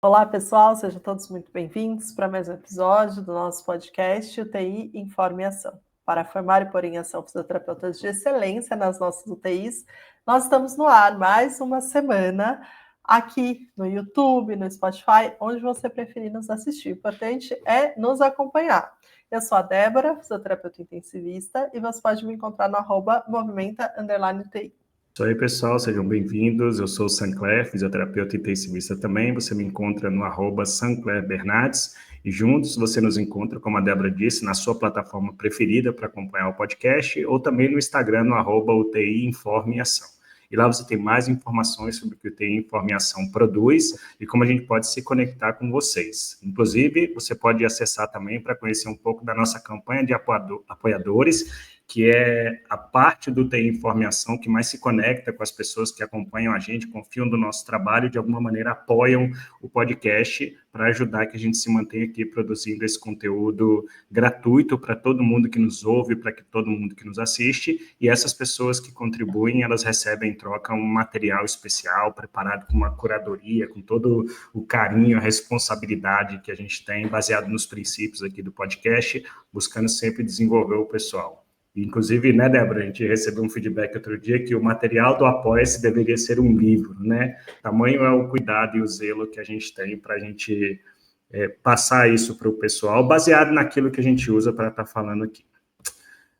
Olá, pessoal, sejam todos muito bem-vindos para mais um episódio do nosso podcast UTI Informe e Ação. Para formar e pôr em ação fisioterapeutas de excelência nas nossas UTIs, nós estamos no ar mais uma semana aqui no YouTube, no Spotify, onde você preferir nos assistir. O importante é nos acompanhar. Eu sou a Débora, fisioterapeuta intensivista, e você pode me encontrar no @movimenta_UTI. Isso aí, pessoal, sejam bem-vindos. Eu sou o Sancler, fisioterapeuta intensivista também. Você me encontra no @SanclerBernardes e juntos você nos encontra, como a Débora disse, na sua plataforma preferida para acompanhar o podcast ou também no Instagram, no @UTI Informe e Ação. E lá você tem mais informações sobre o que o UTI Informe e Ação produz e como a gente pode se conectar com vocês. Inclusive, você pode acessar também para conhecer um pouco da nossa campanha de apoiadores, que é a parte do UTI Informe e Ação que mais se conecta com as pessoas que acompanham a gente, confiam no nosso trabalho e, de alguma maneira, apoiam o podcast para ajudar que a gente se mantenha aqui produzindo esse conteúdo gratuito para todo mundo que nos ouve, para todo mundo que nos assiste, e essas pessoas que contribuem, elas recebem em troca um material especial, preparado com uma curadoria, com todo o carinho, a responsabilidade que a gente tem, baseado nos princípios aqui do podcast, buscando sempre desenvolver o pessoal. Inclusive, né, Débora, a gente recebeu um feedback outro dia que o material do Apoia-se deveria ser um livro, né? Tamanho é o cuidado e o zelo que a gente tem para a gente passar isso para o pessoal, baseado naquilo que a gente usa para estar falando aqui.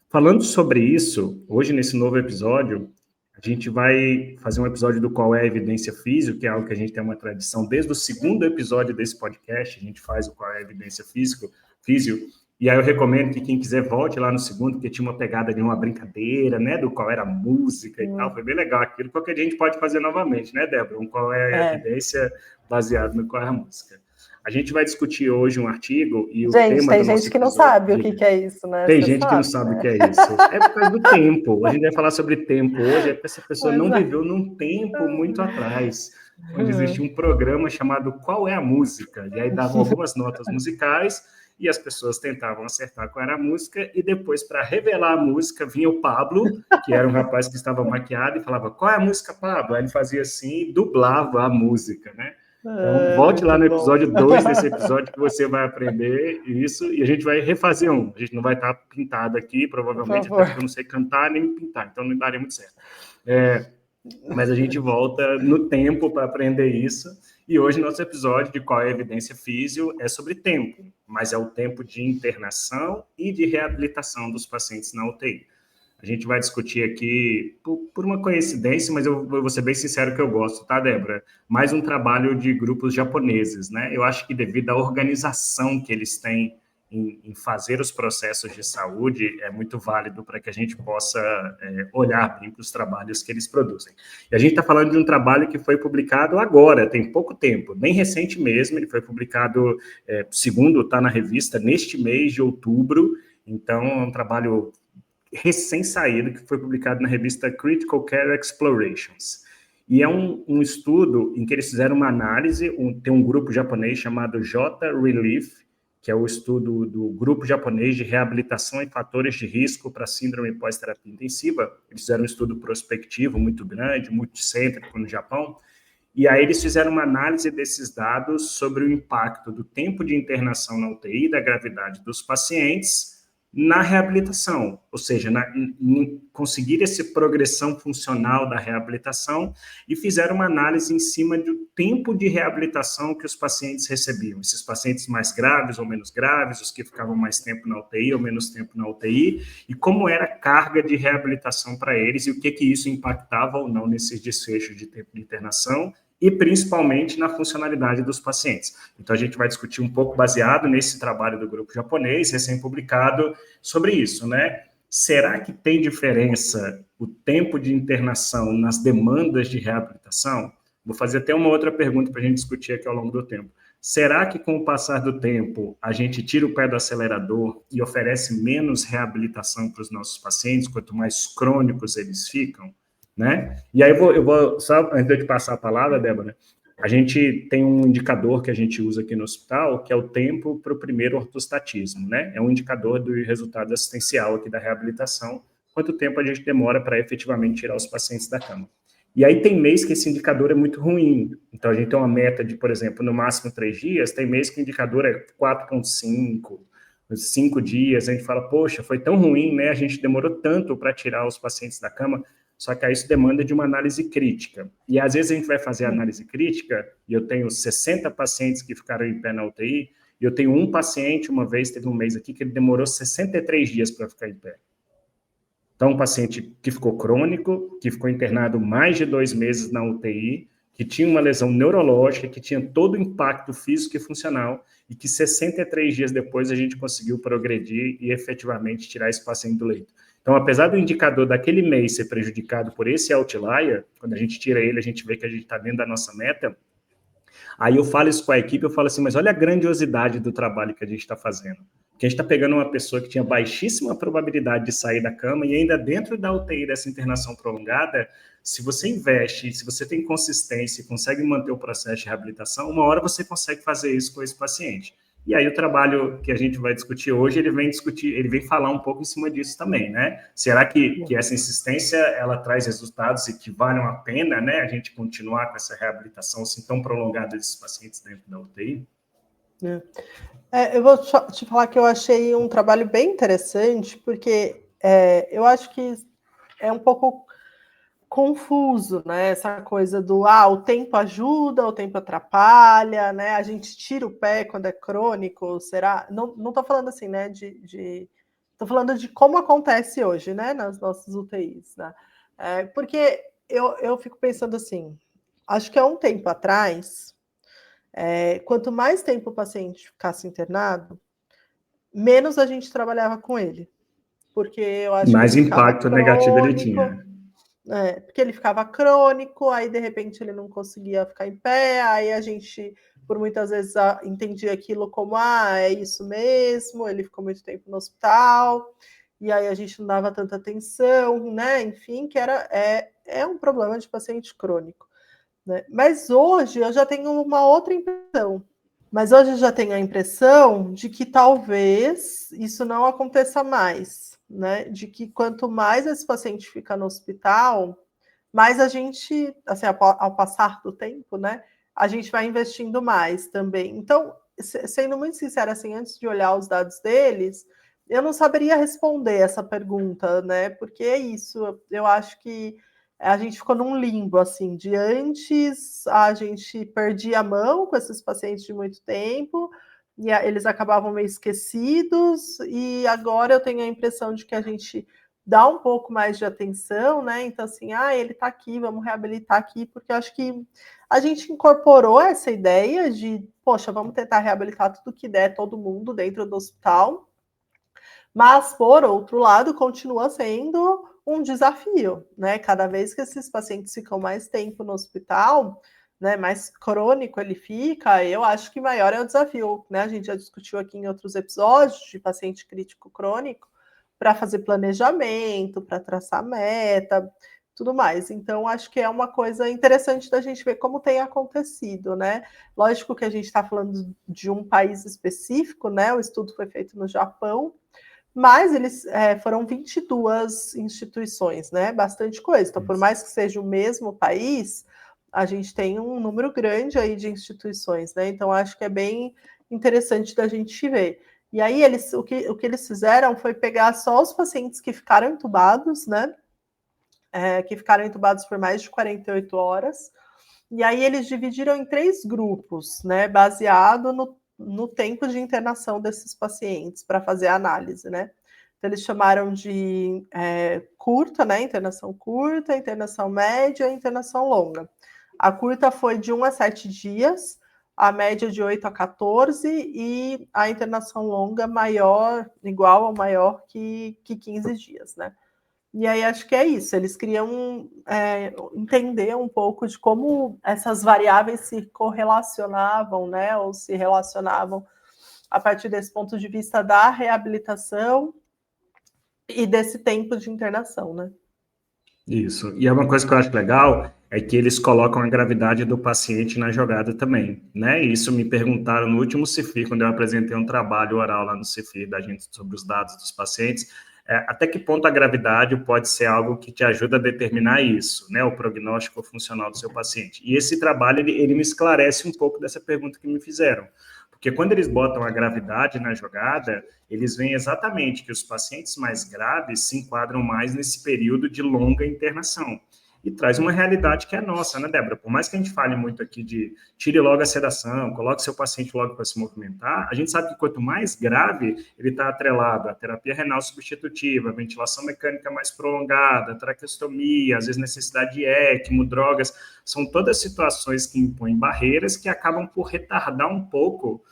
Falando sobre isso, hoje nesse novo episódio, a gente vai fazer um episódio do Qual é a Evidência Físio, que é algo que a gente tem uma tradição desde o segundo episódio desse podcast, a gente faz o Qual é a Evidência Físio, e aí eu recomendo que quem quiser volte lá no segundo, porque tinha uma pegada de uma brincadeira, né, do qual era a música e tal, foi bem legal aquilo. Qualquer dia a gente pode fazer novamente, né, Débora? Um Qual é a Evidência baseado no qual é a música. A gente vai discutir hoje um artigo e o tema do nosso episódio... Tem gente que não sabe o que é isso, né? Tem gente que não sabe o que é isso. É por causa do tempo. A gente vai falar sobre tempo hoje, é porque essa pessoa não viveu num tempo muito atrás, onde existia um programa chamado Qual é a Música? E aí davam algumas notas musicais e as pessoas tentavam acertar qual era a música, e depois, para revelar a música, vinha o Pablo, que era um rapaz que estava maquiado, e falava, qual é a música, Pablo? Aí ele fazia assim e dublava a música, né? Então, volte lá no episódio 2 desse episódio que você vai aprender isso, e a gente vai refazer um. A gente não vai estar pintado aqui, provavelmente, até porque eu não sei cantar nem pintar, então não daria muito certo. Mas a gente volta no tempo para aprender isso, e hoje nosso episódio de Qual é a Evidência Físio é sobre tempo, mas é o tempo de internação e de reabilitação dos pacientes na UTI. A gente vai discutir aqui, por uma coincidência, mas eu vou ser bem sincero que eu gosto, tá, Débora? Mais um trabalho de grupos japoneses, né? Eu acho que devido à organização que eles têm em fazer os processos de saúde, é muito válido para que a gente possa olhar bem para os trabalhos que eles produzem. E a gente está falando de um trabalho que foi publicado agora, tem pouco tempo, bem recente mesmo, ele foi publicado, segundo está na revista, neste mês de outubro, então é um trabalho recém-saído, que foi publicado na revista Critical Care Explorations. E é um estudo em que eles fizeram uma análise, tem um grupo japonês chamado J-Relief, que é o estudo do grupo japonês de reabilitação e fatores de risco para síndrome pós-terapia intensiva. Eles fizeram um estudo prospectivo muito grande, multicêntrico no Japão, e aí eles fizeram uma análise desses dados sobre o impacto do tempo de internação na UTI, da gravidade dos pacientes, na reabilitação, ou seja, em conseguir essa progressão funcional da reabilitação, e fizeram uma análise em cima do tempo de reabilitação que os pacientes recebiam, esses pacientes mais graves ou menos graves, os que ficavam mais tempo na UTI ou menos tempo na UTI, e como era a carga de reabilitação para eles, e o que isso impactava ou não nesses desfechos de tempo de internação, e principalmente na funcionalidade dos pacientes. Então, a gente vai discutir um pouco baseado nesse trabalho do grupo japonês, recém-publicado, sobre isso, né? Será que tem diferença o tempo de internação nas demandas de reabilitação? Vou fazer até uma outra pergunta para a gente discutir aqui ao longo do tempo. Será que, com o passar do tempo, a gente tira o pé do acelerador e oferece menos reabilitação para os nossos pacientes, quanto mais crônicos eles ficam? Né? E aí eu vou só antes de passar a palavra, Débora, a gente tem um indicador que a gente usa aqui no hospital, que é o tempo para o primeiro ortostatismo, né? É um indicador do resultado assistencial aqui da reabilitação, quanto tempo a gente demora para efetivamente tirar os pacientes da cama. E aí tem mês que esse indicador é muito ruim. Então, a gente tem uma meta de, por exemplo, no máximo 3 dias, tem mês que o indicador é 4,5, 5 dias, a gente fala, poxa, foi tão ruim, né? A gente demorou tanto para tirar os pacientes da cama, só que aí isso demanda de uma análise crítica. E às vezes a gente vai fazer a análise crítica, e eu tenho 60 pacientes que ficaram em pé na UTI, e eu tenho um paciente, uma vez, teve um mês aqui, que ele demorou 63 dias para ficar em pé. Então, um paciente que ficou crônico, que ficou internado mais de 2 meses na UTI, que tinha uma lesão neurológica, que tinha todo o impacto físico e funcional, e que 63 dias depois a gente conseguiu progredir e efetivamente tirar esse paciente do leito. Então, apesar do indicador daquele mês ser prejudicado por esse outlier, quando a gente tira ele, a gente vê que a gente está dentro da nossa meta. Aí eu falo isso com a equipe, eu falo assim, mas olha a grandiosidade do trabalho que a gente está fazendo. Porque a gente está pegando uma pessoa que tinha baixíssima probabilidade de sair da cama e ainda dentro da UTI dessa internação prolongada, se você investe, se você tem consistência e consegue manter o processo de reabilitação, uma hora você consegue fazer isso com esse paciente. E aí o trabalho que a gente vai discutir hoje, ele vem falar um pouco em cima disso também, né? Será que essa insistência, ela traz resultados e que valham a pena, né? A gente continuar com essa reabilitação assim tão prolongada desses pacientes dentro da UTI? Eu vou te falar que eu achei um trabalho bem interessante, porque eu acho que é um pouco confuso, né? Essa coisa do o tempo ajuda, o tempo atrapalha, né? A gente tira o pé quando é crônico, será? Não tô falando assim, né? Tô falando de como acontece hoje, né? Nas nossas UTIs, né? Porque eu fico pensando assim, acho que há um tempo atrás, quanto mais tempo o paciente ficasse internado, menos a gente trabalhava com ele. Porque eu acho que mais ele ficava impacto negativo ele crônico, tinha. porque ele ficava crônico, aí de repente ele não conseguia ficar em pé, aí a gente, por muitas vezes, entendia aquilo como, é isso mesmo, ele ficou muito tempo no hospital, e aí a gente não dava tanta atenção, né? Enfim, que é um problema de paciente crônico. Né? Mas hoje eu já tenho uma outra impressão. Mas hoje eu já tenho a impressão de que talvez isso não aconteça mais, né? De que quanto mais esse paciente fica no hospital, mais a gente, assim, ao passar do tempo, né? A gente vai investindo mais também. Então, sendo muito sincera, assim, antes de olhar os dados deles, eu não saberia responder essa pergunta, né? Porque é isso, eu acho que a gente ficou num limbo, assim, de antes a gente perdia a mão com esses pacientes de muito tempo, e eles acabavam meio esquecidos, e agora eu tenho a impressão de que a gente dá um pouco mais de atenção, né? Então, assim, ele está aqui, vamos reabilitar aqui, porque eu acho que a gente incorporou essa ideia de, poxa, vamos tentar reabilitar tudo que der, todo mundo dentro do hospital, mas, por outro lado, continua sendo um desafio, né? Cada vez que esses pacientes ficam mais tempo no hospital, né, mais crônico ele fica, eu acho que maior é o desafio, né? A gente já discutiu aqui em outros episódios de paciente crítico crônico, para fazer planejamento, para traçar meta, tudo mais. Então, acho que é uma coisa interessante da gente ver como tem acontecido, né? Lógico que a gente está falando de um país específico, né? O estudo foi feito no Japão, mas eles foram 22 instituições, né? Bastante coisa. Então, por mais que seja o mesmo país, a gente tem um número grande aí de instituições, né? Então, acho que é bem interessante da gente ver. E aí, o que eles fizeram foi pegar só os pacientes que ficaram entubados, né? Que ficaram entubados por mais de 48 horas. E aí, eles dividiram em 3 grupos, né? Baseado no tempo de internação desses pacientes para fazer a análise, né? Então, eles chamaram de curta, né? Internação curta, internação média e internação longa. A curta foi de 1 a 7 dias, a média de 8 a 14 e a internação longa igual ou maior que 15 dias, né? E aí acho que é isso, eles queriam entender um pouco de como essas variáveis se correlacionavam, né, ou se relacionavam a partir desse ponto de vista da reabilitação e desse tempo de internação, né? Isso. E é uma coisa que eu acho legal é que eles colocam a gravidade do paciente na jogada também, né? E isso me perguntaram no último CIFIR, quando eu apresentei um trabalho oral lá no CIFIR da gente sobre os dados dos pacientes. até que ponto a gravidade pode ser algo que te ajuda a determinar isso, né, o prognóstico funcional do seu paciente. E esse trabalho, ele me esclarece um pouco dessa pergunta que me fizeram. Porque quando eles botam a gravidade na jogada, eles veem exatamente que os pacientes mais graves se enquadram mais nesse período de longa internação. E traz uma realidade que é nossa, né, Débora? Por mais que a gente fale muito aqui de tire logo a sedação, coloque seu paciente logo para se movimentar, a gente sabe que quanto mais grave ele está atrelado à terapia renal substitutiva, ventilação mecânica mais prolongada, traqueostomia, às vezes necessidade de ECMO, drogas, são todas situações que impõem barreiras que acabam por retardar um pouco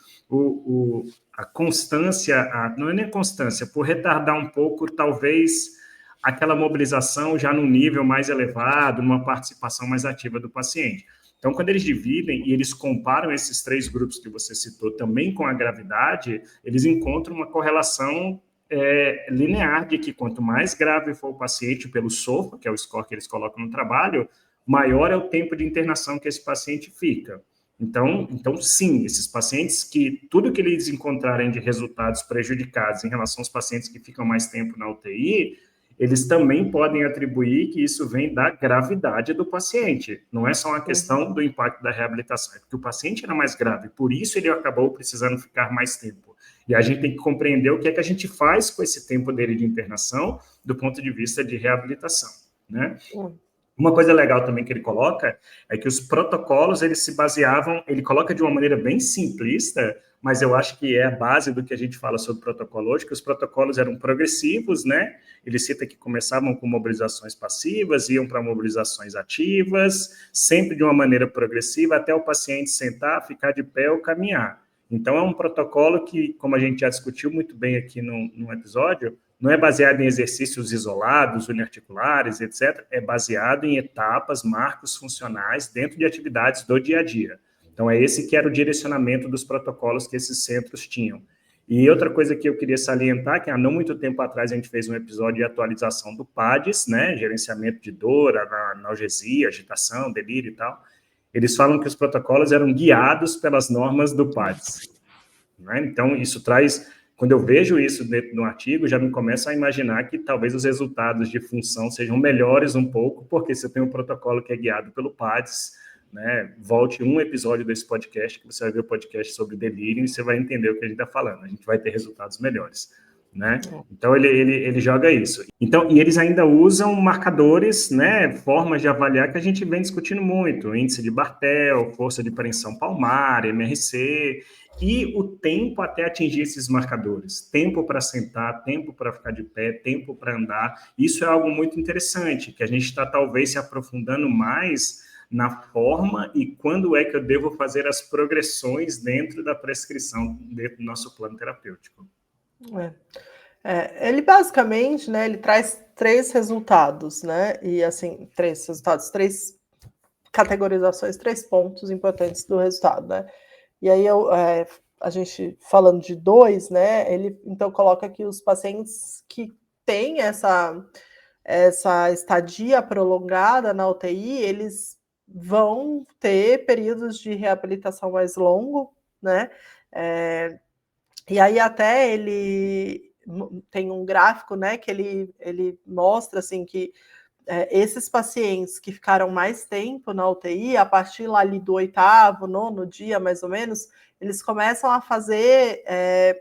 a constância, não é nem constância, por retardar um pouco, talvez, aquela mobilização já num nível mais elevado, uma participação mais ativa do paciente. Então, quando eles dividem e eles comparam esses 3 grupos que você citou também com a gravidade, eles encontram uma correlação linear de que quanto mais grave for o paciente pelo SOFA, que é o score que eles colocam no trabalho, maior é o tempo de internação que esse paciente fica. Então, sim, esses pacientes que tudo que eles encontrarem de resultados prejudicados em relação aos pacientes que ficam mais tempo na UTI, eles também podem atribuir que isso vem da gravidade do paciente. Não é só uma questão do impacto da reabilitação, é porque o paciente era mais grave, por isso ele acabou precisando ficar mais tempo. E a gente tem que compreender o que é que a gente faz com esse tempo dele de internação do ponto de vista de reabilitação, né? Uma coisa legal também que ele coloca é que os protocolos, eles se baseavam, ele coloca de uma maneira bem simplista, mas eu acho que é a base do que a gente fala sobre protocolo hoje, que os protocolos eram progressivos, né? Ele cita que começavam com mobilizações passivas, iam para mobilizações ativas, sempre de uma maneira progressiva, até o paciente sentar, ficar de pé ou caminhar. Então, é um protocolo que, como a gente já discutiu muito bem aqui num episódio, não é baseado em exercícios isolados, uniarticulares, etc. É baseado em etapas, marcos funcionais dentro de atividades do dia a dia. Então, é esse que era o direcionamento dos protocolos que esses centros tinham. E outra coisa que eu queria salientar, que há não muito tempo atrás a gente fez um episódio de atualização do PADS, né, gerenciamento de dor, analgesia, agitação, delírio e tal. Eles falam que os protocolos eram guiados pelas normas do PADS, né? Então, isso traz... Quando eu vejo isso dentro do artigo, já me começo a imaginar que talvez os resultados de função sejam melhores um pouco, porque você tem um protocolo que é guiado pelo PADS, né? Volte um episódio desse podcast, que você vai ver o podcast sobre delírio, e você vai entender o que a gente está falando. A gente vai ter resultados melhores, né? Então, ele joga isso. Então, e eles ainda usam marcadores, né? Formas de avaliar que a gente vem discutindo muito. Índice de Bartel, força de preensão palmar, MRC... E o tempo até atingir esses marcadores. Tempo para sentar, tempo para ficar de pé, tempo para andar. Isso é algo muito interessante, que a gente está talvez se aprofundando mais na forma e quando é que eu devo fazer as progressões dentro da prescrição, dentro do nosso plano terapêutico. Ele basicamente, né, ele traz 3 resultados, né? E assim, 3 resultados, 3 categorizações, 3 pontos importantes do resultado, né? E aí, a gente falando de 2, né, ele então coloca que os pacientes que têm essa estadia prolongada na UTI, eles vão ter períodos de reabilitação mais longo, né? E aí até ele tem um gráfico, né, que ele mostra assim que esses pacientes que ficaram mais tempo na UTI, a partir lá ali do 8º, 9º dia, mais ou menos, eles começam a fazer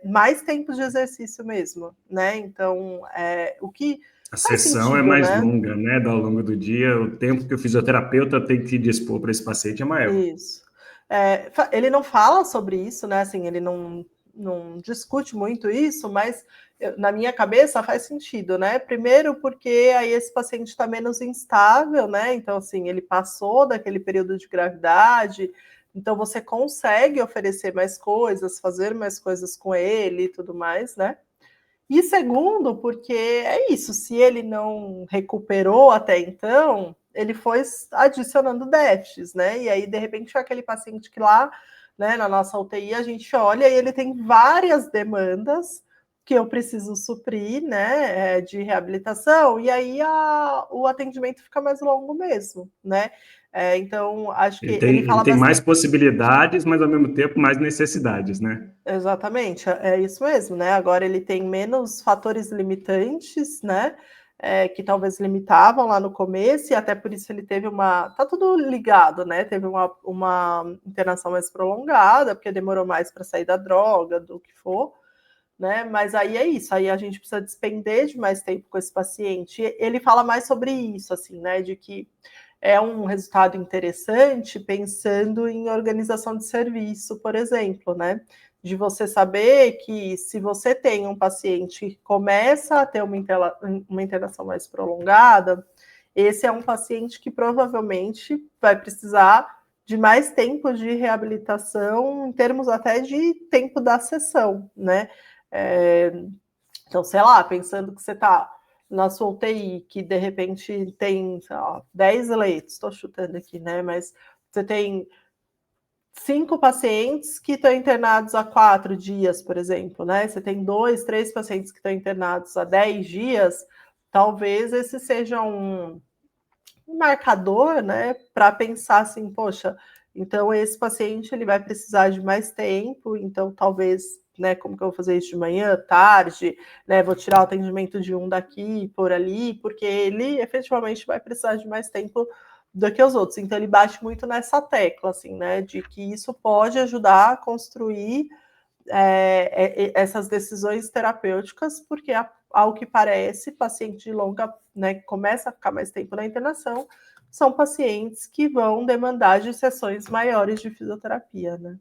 mais tempo de exercício mesmo, né? Então, o que a sessão é mais longa, né? Ao longo do dia, o tempo que o fisioterapeuta tem que dispor para esse paciente é maior. Isso. Ele não fala sobre isso, né? Assim, ele não discute muito isso, mas na minha cabeça faz sentido, né? Primeiro porque aí esse paciente está menos instável, né? Então, assim, ele passou daquele período de gravidade, então você consegue oferecer mais coisas, fazer mais coisas com ele e tudo mais, né? E segundo, porque é isso, se ele não recuperou até então, ele foi adicionando déficits, né? E aí, de repente, aquele paciente que lá, né, na nossa UTI, a gente olha e ele tem várias demandas que eu preciso suprir, né, de reabilitação, e aí o atendimento fica mais longo mesmo, né? Então, acho que ele Ele fala tem mais bastante. possibilidades, mas ao mesmo tempo mais necessidades, né? Exatamente, é isso mesmo, né? Agora ele tem menos fatores limitantes, né? Que talvez limitavam lá no começo, e até por isso ele teve uma. Tá tudo ligado, né? Teve uma internação mais prolongada, porque demorou mais para sair da droga, do que for, né? Mas aí é isso, aí a gente precisa despender de mais tempo com esse paciente. Ele fala mais sobre isso, assim, né? De que é um resultado interessante pensando em organização de serviço, por exemplo, né? De você saber que se você tem um paciente que começa a ter uma internação mais prolongada, esse é um paciente que provavelmente vai precisar de mais tempo de reabilitação, em termos até de tempo da sessão, né? Então, sei lá, pensando que você está na sua UTI, que de repente tem, sei lá, 10 leitos, estou chutando aqui, né? Mas você tem 5 pacientes que estão internados há 4 dias, por exemplo, né? Você tem 2, 3 pacientes que estão internados há 10 dias, talvez esse seja um marcador, né, para pensar assim, poxa, então esse paciente ele vai precisar de mais tempo, então talvez, né, como que eu vou fazer isso de manhã, tarde, né, vou tirar o atendimento de um daqui, por ali, porque ele efetivamente vai precisar de mais tempo do que os outros. Então ele bate muito nessa tecla, assim, né, de que isso pode ajudar a construir essas decisões terapêuticas, porque ao que parece, paciente de longa, né, que começa a ficar mais tempo na internação, são pacientes que vão demandar de sessões maiores de fisioterapia, né?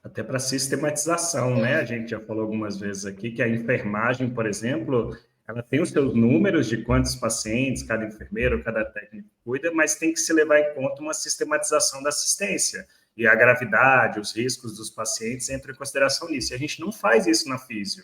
Até para sistematização, né? A gente já falou algumas vezes aqui que a enfermagem, por exemplo, ela tem os seus números de quantos pacientes cada enfermeiro, cada técnico cuida, mas tem que se levar em conta uma sistematização da assistência. E a gravidade, os riscos dos pacientes entram em consideração nisso. E a gente não faz isso na físio.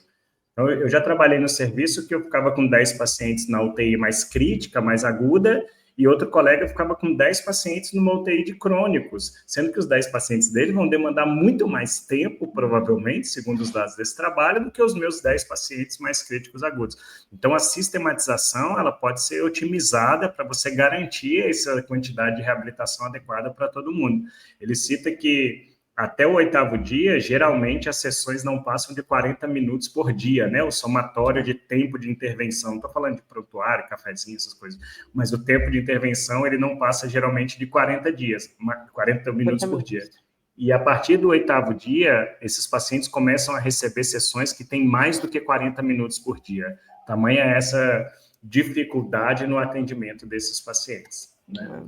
Então, eu já trabalhei no serviço que eu ficava com 10 pacientes na UTI mais crítica, mais aguda, e outro colega ficava com 10 pacientes numa UTI de crônicos, sendo que os 10 pacientes dele vão demandar muito mais tempo, provavelmente, segundo os dados desse trabalho, do que os meus 10 pacientes mais críticos agudos. Então, a sistematização, ela pode ser otimizada para você garantir essa quantidade de reabilitação adequada para todo mundo. Ele cita que até o 8º dia, geralmente as sessões não passam de 40 minutos por dia, né? O somatório de tempo de intervenção. Não estou falando de prontuário, cafezinho, essas coisas, mas o tempo de intervenção ele não passa geralmente de 40 dias, 40 minutos por dia. E a partir do 8º dia, esses pacientes começam a receber sessões que têm mais do que 40 minutos por dia. Tamanha essa dificuldade no atendimento desses pacientes, né?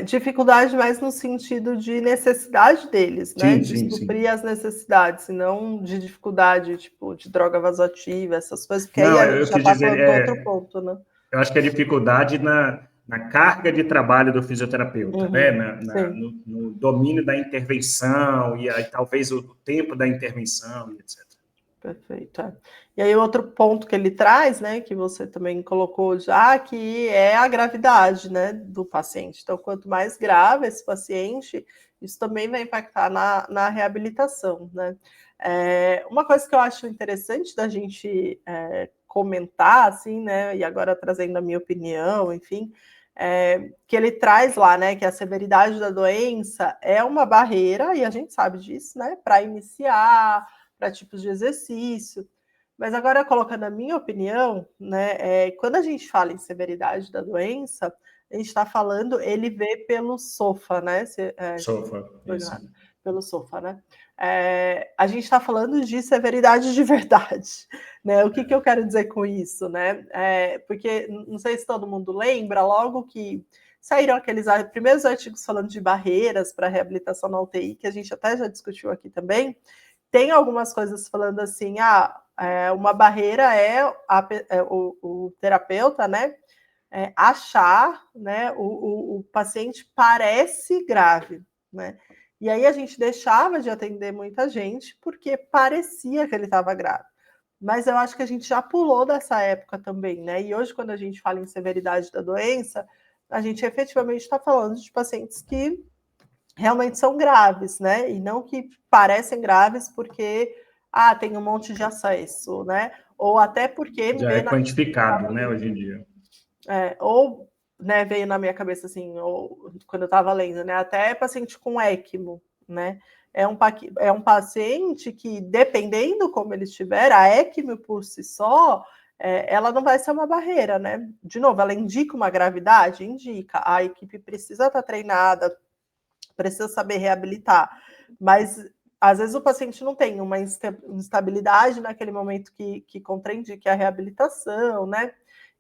Dificuldade mais no sentido de necessidade deles, né? Sim, De sim, suprir sim. as necessidades, e não de dificuldade, tipo, de droga vasoativa, essas coisas, porque aí Não, a gente eu já quis está dizer, falando do outro ponto, né? eu acho que a dificuldade na carga de trabalho do fisioterapeuta, né? Sim. No domínio da intervenção, e aí talvez o tempo da intervenção, etc. Perfeito. E aí, outro ponto que ele traz, né, que você também colocou já, que é a gravidade, né, do paciente. Então, quanto mais grave esse paciente, isso também vai impactar na reabilitação, né? Uma coisa que eu acho interessante da gente comentar, assim, né, e agora trazendo a minha opinião, enfim, que ele traz lá, né, que a severidade da doença é uma barreira, e a gente sabe disso, né, para iniciar, para tipos de exercício. Mas agora, colocando a minha opinião, né, quando a gente fala em severidade da doença, a gente está falando, ele vê pelo SOFA, né? Sofa, isso. Pelo SOFA, né? A gente está falando de severidade de verdade, né? O que eu quero dizer com isso, né? Porque não sei se todo mundo lembra, logo que saíram aqueles primeiros artigos falando de barreiras para reabilitação na UTI, que a gente até já discutiu aqui também, tem algumas coisas falando assim, uma barreira o terapeuta, né, achar, né, o paciente parece grave, né, e aí a gente deixava de atender muita gente porque parecia que ele estava grave. Mas eu acho que a gente já pulou dessa época também, né, e hoje quando a gente fala em severidade da doença, a gente efetivamente está falando de pacientes que realmente são graves, né? E não que parecem graves porque tem um monte de acesso, né? Ou até porque Já é quantificado, né, hoje em dia. Ou, né, veio na minha cabeça assim, ou, quando eu estava lendo, né? Até paciente com ECMO, né? É um paciente que, dependendo como ele estiver, a ECMO por si só, ela não vai ser uma barreira, né? De novo, ela indica uma gravidade? Indica. A equipe precisa estar treinada, precisa saber reabilitar, mas às vezes o paciente não tem uma instabilidade naquele momento que contraindica a reabilitação, né?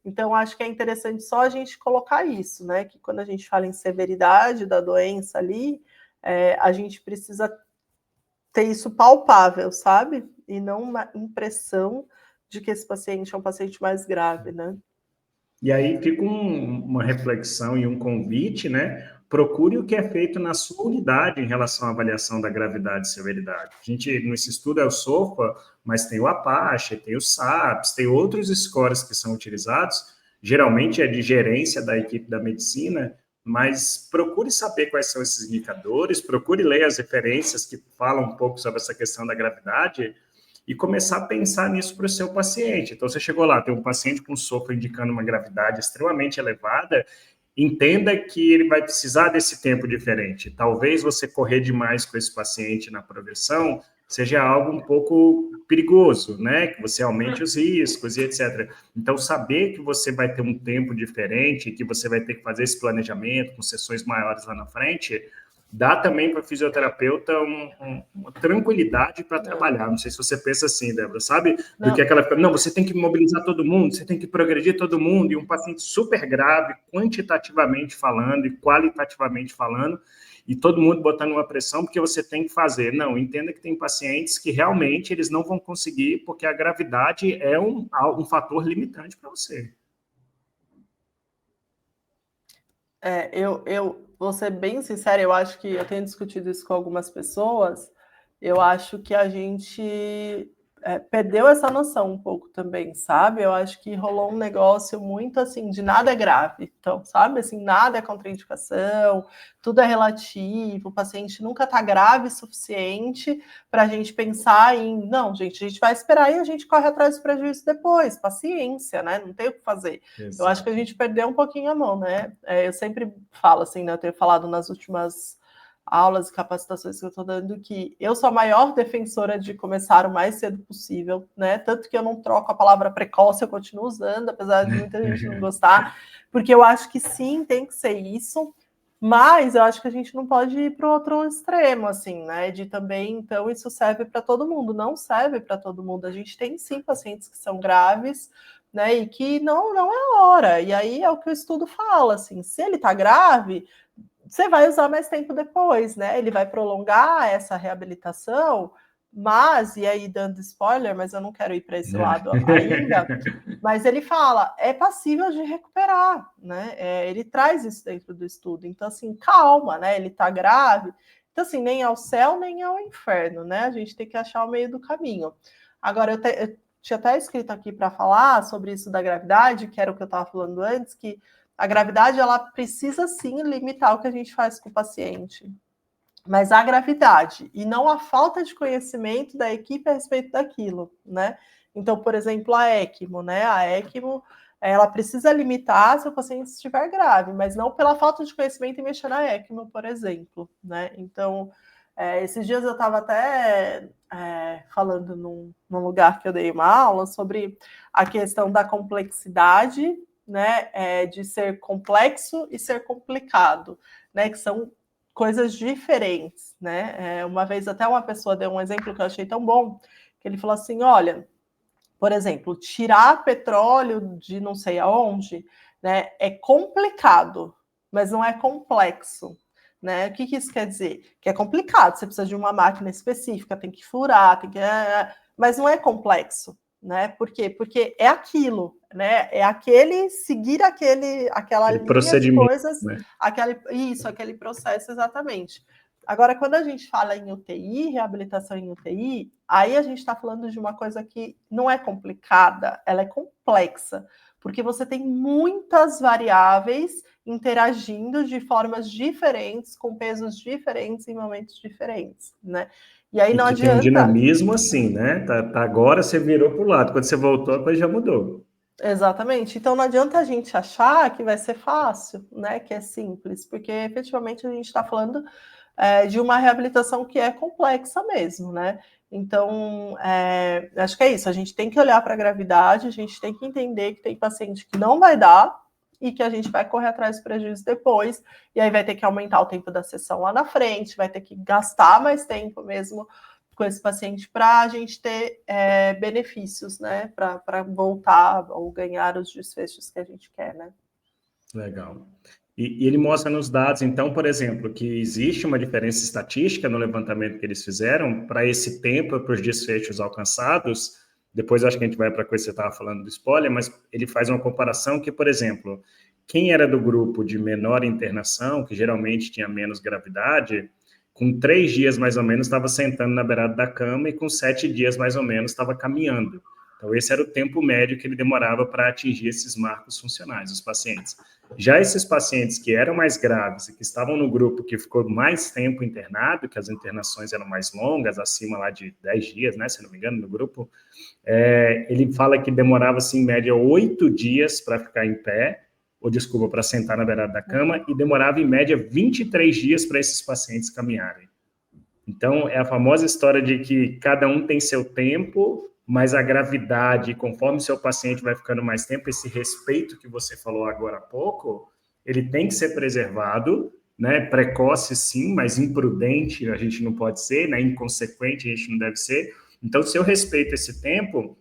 Então, acho que é interessante só a gente colocar isso, né? Que quando a gente fala em severidade da doença ali, a gente precisa ter isso palpável, sabe? E não uma impressão de que esse paciente é um paciente mais grave, né? E aí fica uma reflexão e um convite, né? Procure o que é feito na sua unidade em relação à avaliação da gravidade e severidade. A gente, nesse estudo, é o SOFA, mas tem o Apache, tem o SAPS, tem outros scores que são utilizados, geralmente é de gerência da equipe da medicina, mas procure saber quais são esses indicadores, procure ler as referências que falam um pouco sobre essa questão da gravidade, e começar a pensar nisso para o seu paciente. Então, você chegou lá, tem um paciente com sopro indicando uma gravidade extremamente elevada, entenda que ele vai precisar desse tempo diferente. Talvez você correr demais com esse paciente na progressão seja algo um pouco perigoso, né? Que você aumente os riscos e etc. Então, saber que você vai ter um tempo diferente, que você vai ter que fazer esse planejamento com sessões maiores lá na frente, dá também para o fisioterapeuta uma tranquilidade para trabalhar. Não sei se você pensa assim, Débora, sabe? Do que aquela... Não, você tem que mobilizar todo mundo, você tem que progredir todo mundo, e um paciente super grave, quantitativamente falando e qualitativamente falando, e todo mundo botando uma pressão porque você tem que fazer. Não, entenda que tem pacientes que realmente eles não vão conseguir porque a gravidade é um fator limitante para você. Eu vou ser bem sincera, eu acho que eu tenho discutido isso com algumas pessoas, eu acho que a gente perdeu essa noção um pouco também, sabe? Eu acho que rolou um negócio muito assim, de nada é grave, então, sabe? Assim, nada é contraindicação, tudo é relativo, o paciente nunca está grave o suficiente para a gente pensar em, não, gente, a gente vai esperar e a gente corre atrás do prejuízo depois, paciência, né? Não tem o que fazer. Exato. Eu acho que a gente perdeu um pouquinho a mão, né? Eu sempre falo assim, né? Eu tenho falado nas últimas aulas e capacitações que eu estou dando, que eu sou a maior defensora de começar o mais cedo possível, né? Tanto que eu não troco a palavra precoce, eu continuo usando, apesar de muita gente não gostar, porque eu acho que sim, tem que ser isso, mas eu acho que a gente não pode ir para o outro extremo, assim, né? De também, então, isso serve para todo mundo, não serve para todo mundo. A gente tem sim pacientes que são graves, né? E que não é hora. E aí é o que o estudo fala, assim, se ele está grave, você vai usar mais tempo depois, né? Ele vai prolongar essa reabilitação, mas, e aí dando spoiler, mas eu não quero ir para esse lado ainda, mas ele fala, é passível de recuperar, né? Ele traz isso dentro do estudo. Então, assim, calma, né? Ele tá grave. Então, assim, nem ao céu, nem ao inferno, né? A gente tem que achar o meio do caminho. Agora, eu tinha até escrito aqui para falar sobre isso da gravidade, que era o que eu estava falando antes, que a gravidade, ela precisa sim limitar o que a gente faz com o paciente. Mas a gravidade e não a falta de conhecimento da equipe a respeito daquilo, né? Então, por exemplo, a ECMO, né? A ECMO, ela precisa limitar se o paciente estiver grave, mas não pela falta de conhecimento em mexer na ECMO, por exemplo, né? Então, esses dias eu estava até falando num lugar que eu dei uma aula sobre a questão da complexidade, né? De ser complexo e ser complicado, né? Que são coisas diferentes, né? Uma vez até uma pessoa deu um exemplo que eu achei tão bom, que ele falou assim, olha, por exemplo, tirar petróleo de não sei aonde, né, é complicado, mas não é complexo, né? O que isso quer dizer? Que é complicado, você precisa de uma máquina específica, tem que furar, mas não é complexo, né? Por quê? Porque é aquilo, né? É aquela linha de coisas, né? Aquele processo exatamente. Agora, quando a gente fala em UTI, reabilitação em UTI, aí a gente está falando de uma coisa que não é complicada, ela é complexa, porque você tem muitas variáveis interagindo de formas diferentes, com pesos diferentes em momentos diferentes, né? E aí não que adianta... tem um dinamismo assim, né? Agora você virou para o lado, quando você voltou, a coisa já mudou. Exatamente. Então não adianta a gente achar que vai ser fácil, né? Que é simples, porque efetivamente a gente está falando de uma reabilitação que é complexa mesmo, né? Então, acho que é isso. A gente tem que olhar para a gravidade, a gente tem que entender que tem paciente que não vai dar e que a gente vai correr atrás dos prejuízos depois, e aí vai ter que aumentar o tempo da sessão lá na frente, vai ter que gastar mais tempo mesmo com esse paciente para a gente ter benefícios, né? Para voltar ou ganhar os desfechos que a gente quer, né? Legal. E ele mostra nos dados, então, por exemplo, que existe uma diferença estatística no levantamento que eles fizeram para esse tempo, para os desfechos alcançados. Depois acho que a gente vai para a coisa que você estava falando do spoiler, mas ele faz uma comparação que, por exemplo, quem era do grupo de menor internação, que geralmente tinha menos gravidade, com 3 dias mais ou menos estava sentando na beirada da cama e com 7 dias mais ou menos estava caminhando. Então, esse era o tempo médio que ele demorava para atingir esses marcos funcionais, os pacientes. Já esses pacientes que eram mais graves e que estavam no grupo que ficou mais tempo internado, que as internações eram mais longas, acima lá de 10 dias, né, se não me engano, no grupo, ele fala que demorava, assim, em média, 8 dias para ficar em pé, ou desculpa, para sentar na beirada da cama, e demorava, em média, 23 dias para esses pacientes caminharem. Então, é a famosa história de que cada um tem seu tempo, mas a gravidade, conforme o seu paciente vai ficando mais tempo, esse respeito que você falou agora há pouco, ele tem que ser preservado, né? Precoce sim, mas imprudente a gente não pode ser, né? Inconsequente a gente não deve ser. Então, se eu respeito esse tempo,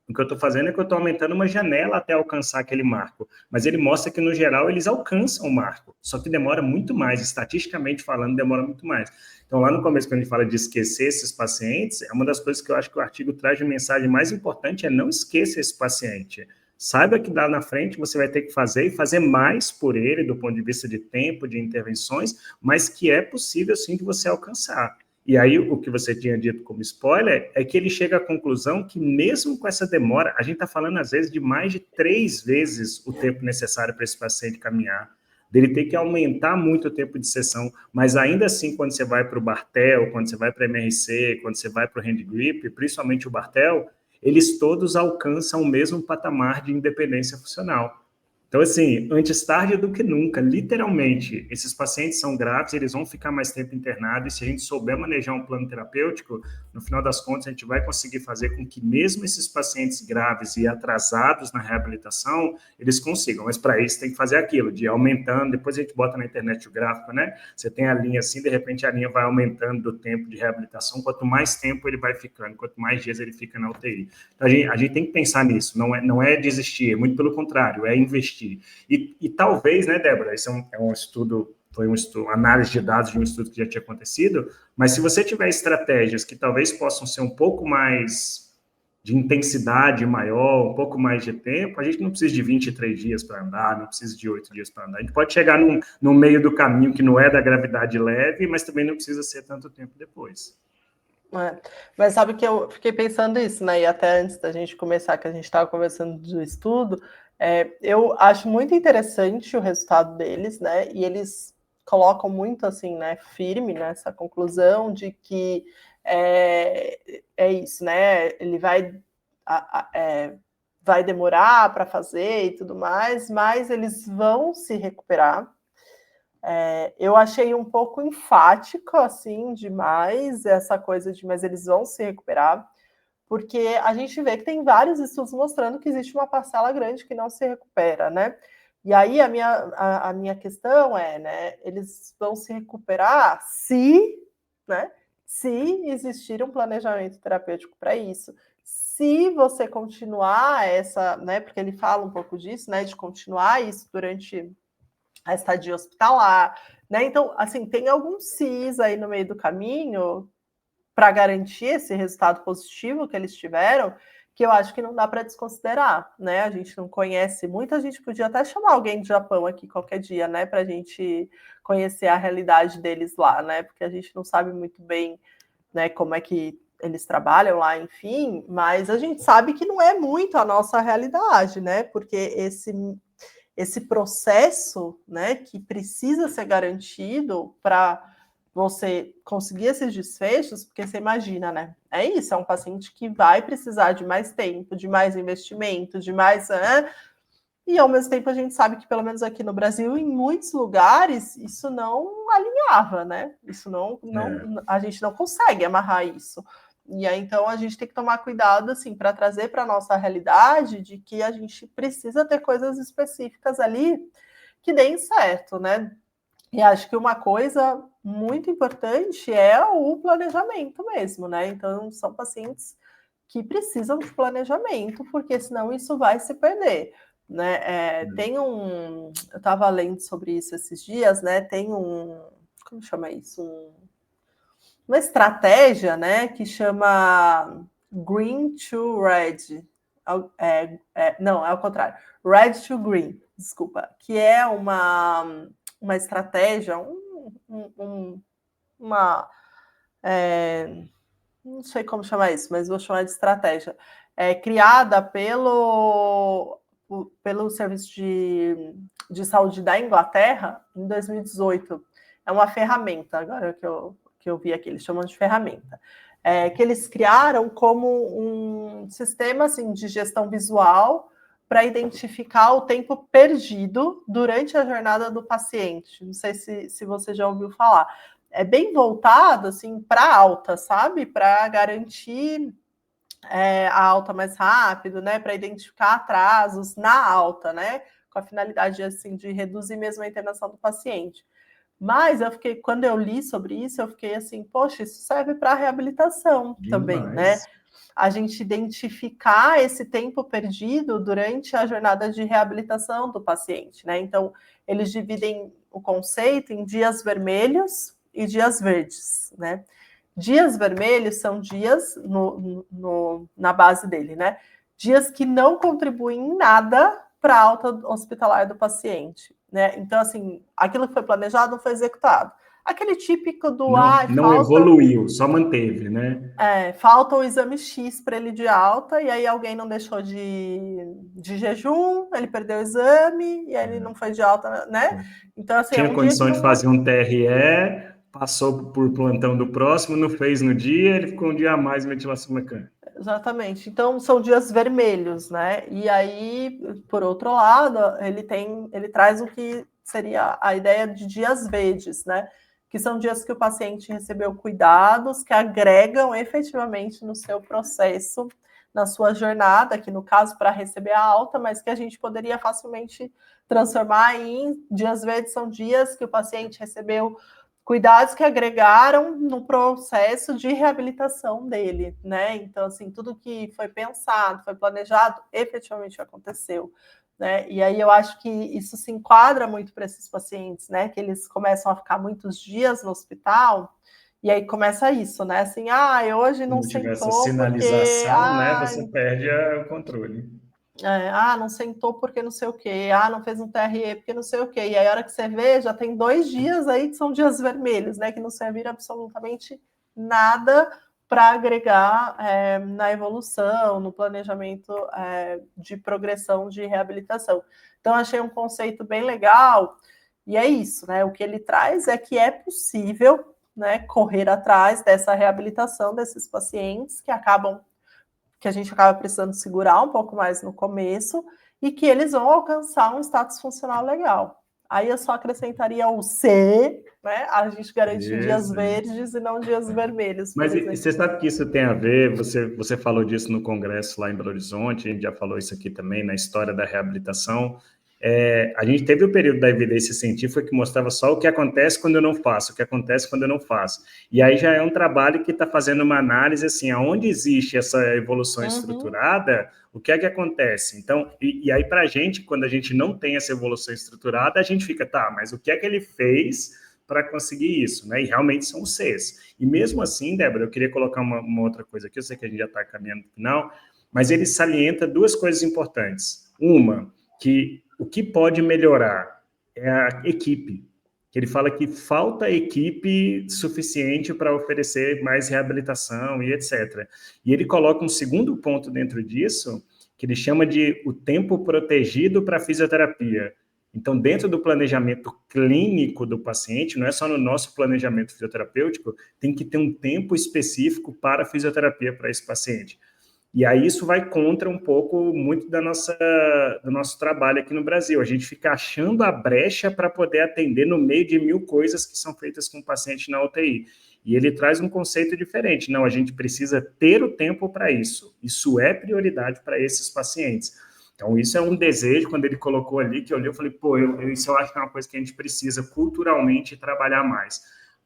o que eu estou fazendo é que eu estou aumentando uma janela até alcançar aquele marco. Mas ele mostra que, no geral, eles alcançam o marco. Só que demora muito mais. Estatisticamente falando, demora muito mais. Então, lá no começo, quando a gente fala de esquecer esses pacientes, é uma das coisas que eu acho que o artigo traz de mensagem mais importante, é não esqueça esse paciente. Saiba que lá na frente você vai ter que fazer e fazer mais por ele, do ponto de vista de tempo, de intervenções, mas que é possível, sim, de você alcançar. E aí, o que você tinha dito como spoiler é que ele chega à conclusão que, mesmo com essa demora, a gente está falando, às vezes, de mais de 3 vezes o tempo necessário para esse paciente caminhar, dele ter que aumentar muito o tempo de sessão, mas ainda assim, quando você vai para o Bartel, quando você vai para a MRC, quando você vai para o Hand Grip, principalmente o Bartel, eles todos alcançam o mesmo patamar de independência funcional. Então, assim, antes tarde do que nunca, literalmente, esses pacientes são graves, eles vão ficar mais tempo internados, e se a gente souber manejar um plano terapêutico, no final das contas, a gente vai conseguir fazer com que mesmo esses pacientes graves e atrasados na reabilitação, eles consigam. Mas para isso tem que fazer aquilo, de ir aumentando, depois a gente bota na internet o gráfico, né? Você tem a linha assim, de repente a linha vai aumentando do tempo de reabilitação, quanto mais tempo ele vai ficando, quanto mais dias ele fica na UTI. Então, a gente tem que pensar nisso, não é desistir, muito pelo contrário, é investir. E talvez, né, Débora, isso é um estudo, foi uma análise de dados de um estudo que já tinha acontecido, mas se você tiver estratégias que talvez possam ser um pouco mais de intensidade maior, um pouco mais de tempo, a gente não precisa de 23 dias para andar, não precisa de 8 dias para andar. A gente pode chegar no meio do caminho que não é da gravidade leve, mas também não precisa ser tanto tempo depois. Mas sabe que eu fiquei pensando isso, né? E até antes da gente começar, que a gente estava conversando do estudo, eu acho muito interessante o resultado deles, né? E eles colocam muito assim, né, firme nessa conclusão de que é isso, né? Ele vai demorar para fazer e tudo mais, mas eles vão se recuperar. Eu achei um pouco enfático, assim, demais, essa coisa de, mas eles vão se recuperar, porque a gente vê que tem vários estudos mostrando que existe uma parcela grande que não se recupera, né? E aí a minha questão é, né, eles vão se recuperar né, se existir um planejamento terapêutico para isso. Se você continuar né, porque ele fala um pouco disso, né, de continuar isso durante a estadia hospitalar, né? Então, assim, tem alguns cis aí no meio do caminho para garantir esse resultado positivo que eles tiveram, que eu acho que não dá para desconsiderar, né? A gente não conhece muito, a gente podia até chamar alguém do Japão aqui qualquer dia, né? Para a gente conhecer a realidade deles lá, né? Porque a gente não sabe muito bem, né, como é que eles trabalham lá, enfim, mas a gente sabe que não é muito a nossa realidade, né? Porque esse processo, né, que precisa ser garantido para você conseguir esses desfechos, porque você imagina, né? É isso, é um paciente que vai precisar de mais tempo, de mais investimento, de mais. E ao mesmo tempo a gente sabe que, pelo menos aqui no Brasil, em muitos lugares, isso não alinhava, né? Isso a gente não consegue amarrar isso. E aí, então, a gente tem que tomar cuidado, assim, para trazer para a nossa realidade de que a gente precisa ter coisas específicas ali que deem certo, né? E acho que uma coisa muito importante é o planejamento mesmo, né? Então, são pacientes que precisam de planejamento, porque senão isso vai se perder. Né? Eu estava lendo sobre isso esses dias, né? Como chama isso? Uma estratégia, né? Que chama Green to Red. Não, é o contrário. Red to Green, desculpa. Que é uma estratégia, uma não sei como chamar isso, mas vou chamar de estratégia, criada pelo Serviço de Saúde da Inglaterra em 2018. É uma ferramenta, agora que eu vi aqui, eles chamam de ferramenta, que eles criaram como um sistema assim, de gestão visual para identificar o tempo perdido durante a jornada do paciente. Não sei se você já ouviu falar. É bem voltado assim para alta, sabe? Para garantir a alta mais rápido, né? Para identificar atrasos na alta, né? Com a finalidade assim de reduzir mesmo a internação do paciente. Mas quando eu li sobre isso, eu fiquei assim, poxa, isso serve para reabilitação também, né? A gente identificar esse tempo perdido durante a jornada de reabilitação do paciente, né? Então, eles dividem o conceito em dias vermelhos e dias verdes, né? Dias vermelhos são dias na base dele, né? Dias que não contribuem em nada para a alta hospitalar do paciente, né? Então, assim, aquilo que foi planejado não foi executado. Aquele típico do não evoluiu, só manteve, né? Falta o exame X para ele de alta, e aí alguém não deixou de jejum, ele perdeu o exame, e aí ele não foi de alta, né? Então, assim, tinha condição de fazer um TRE, passou por plantão do próximo, não fez no dia, ele ficou um dia a mais em ventilação mecânica. Exatamente. Então, são dias vermelhos, né? E aí, por outro lado, ele traz o que seria a ideia de dias verdes, né? Que são dias que o paciente recebeu cuidados que agregam efetivamente no seu processo, na sua jornada, que no caso para receber a alta, mas que a gente poderia facilmente transformar em dias verdes, são dias que o paciente recebeu cuidados que agregaram no processo de reabilitação dele, né? Então, assim, tudo que foi pensado, foi planejado, efetivamente aconteceu. Né? E aí eu acho que isso se enquadra muito para esses pacientes, né? Que eles começam a ficar muitos dias no hospital, e aí começa isso, né? Assim, hoje não sentou essa sinalização, porque... né? Você perde o controle. Não sentou porque não sei o quê, não fez um TRE porque não sei o quê. E aí, a hora que você vê, já tem 2 dias aí que são dias vermelhos, né? Que não serviram absolutamente nada para agregar na evolução, no planejamento de progressão de reabilitação. Então, achei um conceito bem legal, e é isso, né? O que ele traz é que é possível, né, correr atrás dessa reabilitação desses pacientes que a gente acaba precisando segurar um pouco mais no começo, e que eles vão alcançar um status funcional legal. Aí eu só acrescentaria o C, né? A gente garante dias verdes e não dias vermelhos. Mas você sabe que isso tem a ver, você falou disso no congresso lá em Belo Horizonte, a gente já falou isso aqui também na história da reabilitação. A gente teve o período da evidência científica que mostrava só o que acontece quando eu não faço, o que acontece quando eu não faço. E aí já é um trabalho que está fazendo uma análise, assim, aonde existe essa evolução estruturada, o que é que acontece? Então, e aí para a gente, quando a gente não tem essa evolução estruturada, a gente fica, mas o que é que ele fez para conseguir isso, né? E realmente são os Cs. E mesmo assim, Débora, eu queria colocar uma outra coisa aqui, eu sei que a gente já está caminhando para o final, mas ele salienta 2 coisas importantes. Uma, que o que pode melhorar é a equipe. que ele fala que falta equipe suficiente para oferecer mais reabilitação e etc. E ele coloca um segundo ponto dentro disso, que ele chama de o tempo protegido para a fisioterapia. Então, dentro do planejamento clínico do paciente, não é só no nosso planejamento fisioterapêutico, tem que ter um tempo específico para a fisioterapia para esse paciente. E aí isso vai contra um pouco muito do nosso trabalho aqui no Brasil. A gente fica achando a brecha para poder atender no meio de 1000 coisas que são feitas com o paciente na UTI. E ele traz um conceito diferente. Não, a gente precisa ter o tempo para isso. Isso é prioridade para esses pacientes. Então, isso é um desejo, quando ele colocou ali, que eu li, eu falei, pô, isso eu acho que é uma coisa que a gente precisa culturalmente trabalhar mais.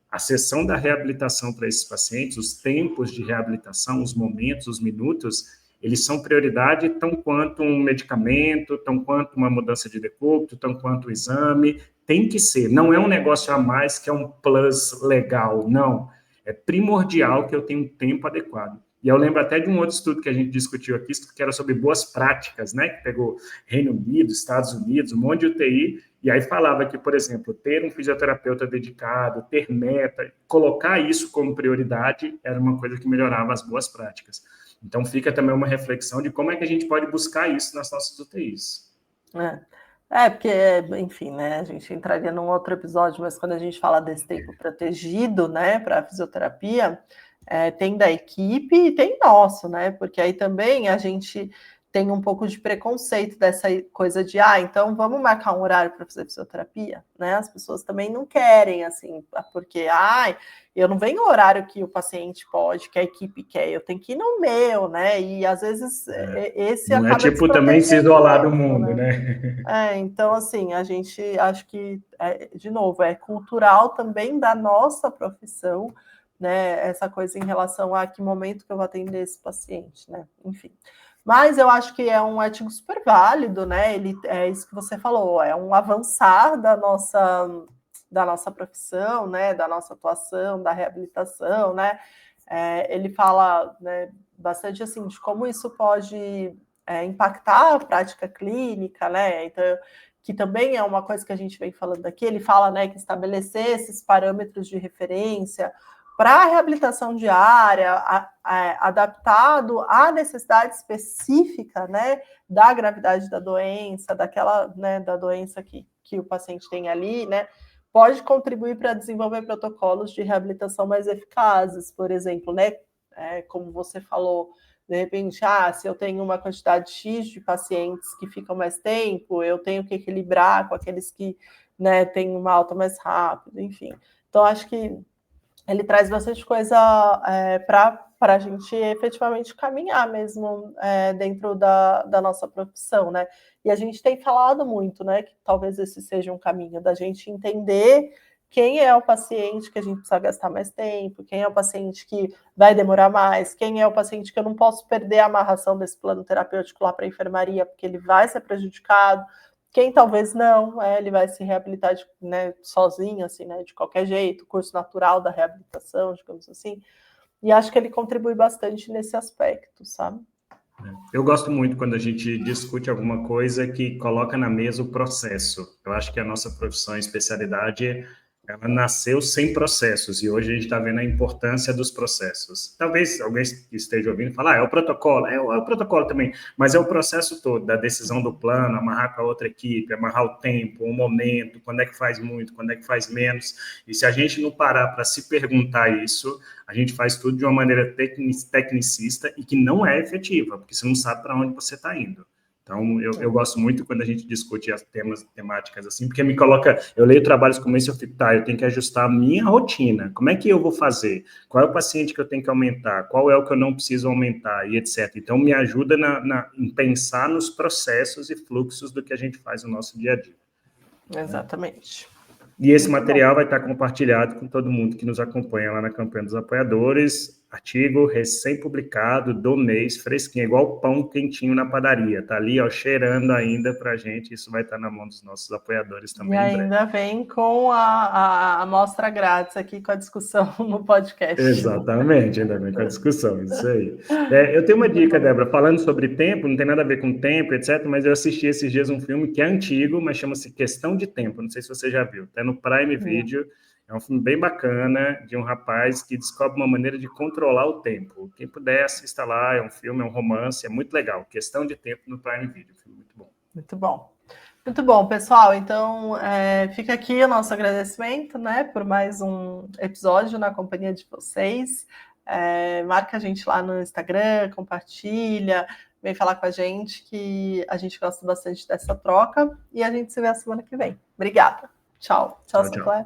A sessão da reabilitação para esses pacientes, os tempos de reabilitação, os momentos, os minutos, eles são prioridade tão quanto um medicamento, tão quanto uma mudança de decúbito, tão quanto o exame, tem que ser. Não é um negócio a mais que é um plus legal, não. É primordial que eu tenha um tempo adequado. E eu lembro até de um outro estudo que a gente discutiu aqui, que era sobre boas práticas, né? Que pegou Reino Unido, Estados Unidos, um monte de UTI, e aí falava que, por exemplo, ter um fisioterapeuta dedicado, ter meta, colocar isso como prioridade era uma coisa que melhorava as boas práticas. Então, fica também uma reflexão de como é que a gente pode buscar isso nas nossas UTIs. Porque, enfim, né, a gente entraria num outro episódio, mas quando a gente fala desse tempo protegido, né, para a fisioterapia, tem da equipe e tem nosso, né, porque aí também a gente tem um pouco de preconceito dessa coisa de, então vamos marcar um horário para fazer fisioterapia, né, as pessoas também não querem, assim, porque, eu não venho no horário que o paciente pode, que a equipe quer, eu tenho que ir no meu, né, e às vezes esse não acaba é tipo também se isolar do mundo, né? Então, assim, a gente acho que, de novo, é cultural também da nossa profissão, né, essa coisa em relação a que momento que eu vou atender esse paciente, né, enfim. Mas eu acho que é um artigo super válido, né? Ele é isso que você falou, é um avançar da nossa profissão, né? Da nossa atuação, da reabilitação, né? Ele fala, né, bastante assim de como isso pode impactar a prática clínica, né? Então, que também é uma coisa que a gente vem falando aqui. Ele fala, né, que estabelecer esses parâmetros de referência para a reabilitação diária, adaptado à necessidade específica, né, da gravidade da doença, daquela, né, da doença que o paciente tem ali, né, pode contribuir para desenvolver protocolos de reabilitação mais eficazes, por exemplo, né, como você falou, de repente, se eu tenho uma quantidade X de pacientes que ficam mais tempo, eu tenho que equilibrar com aqueles que, né, têm uma alta mais rápida, enfim. Então, acho que ele traz bastante coisa para a gente efetivamente caminhar mesmo dentro da nossa profissão, né? E a gente tem falado muito, né, que talvez esse seja um caminho da gente entender quem é o paciente que a gente precisa gastar mais tempo, quem é o paciente que vai demorar mais, quem é o paciente que eu não posso perder a amarração desse plano terapêutico lá para a enfermaria, porque ele vai ser prejudicado, quem talvez não, ele vai se reabilitar né, sozinho, assim, né, de qualquer jeito, curso natural da reabilitação, digamos assim, e acho que ele contribui bastante nesse aspecto, sabe? Eu gosto muito quando a gente discute alguma coisa que coloca na mesa o processo. Eu acho que a nossa profissão e especialidade, ela nasceu sem processos, e hoje a gente está vendo a importância dos processos. Talvez alguém esteja ouvindo e fale, é o protocolo, é o protocolo também, mas é o processo todo, da decisão do plano, amarrar com a outra equipe, amarrar o tempo, o momento, quando é que faz muito, quando é que faz menos, e se a gente não parar para se perguntar isso, a gente faz tudo de uma maneira tecnicista e que não é efetiva, porque você não sabe para onde você está indo. Então, eu gosto muito quando a gente discute as temáticas assim, porque me coloca, eu leio trabalhos como esse, eu fico, eu tenho que ajustar a minha rotina, como é que eu vou fazer? Qual é o paciente que eu tenho que aumentar? Qual é o que eu não preciso aumentar? E etc. Então, me ajuda em pensar nos processos e fluxos do que a gente faz no nosso dia a dia. Exatamente. E esse material vai estar compartilhado com todo mundo que nos acompanha lá na campanha dos apoiadores. Artigo recém-publicado do mês, fresquinho, igual pão quentinho na padaria. Tá ali, ó, cheirando ainda pra gente. Isso vai estar na mão dos nossos apoiadores também. E ainda vem com a amostra grátis aqui com a discussão no podcast. Exatamente, ainda vem com a discussão, isso aí. Eu tenho uma dica, Débora, falando sobre tempo, não tem nada a ver com tempo, etc., mas eu assisti esses dias um filme que é antigo, mas chama-se Questão de Tempo, não sei se você já viu, tá no Prime Video. É um filme bem bacana, de um rapaz que descobre uma maneira de controlar o tempo. Quem puder, assista lá, é um filme, é um romance, é muito legal. Questão de Tempo no Prime Video, filme muito bom. Muito bom. Muito bom, pessoal. Então, fica aqui o nosso agradecimento, né, por mais um episódio na companhia de vocês. Marca a gente lá no Instagram, compartilha, vem falar com a gente, que a gente gosta bastante dessa troca. E a gente se vê a semana que vem. Obrigada. Tchau. Tchau, Sinclair.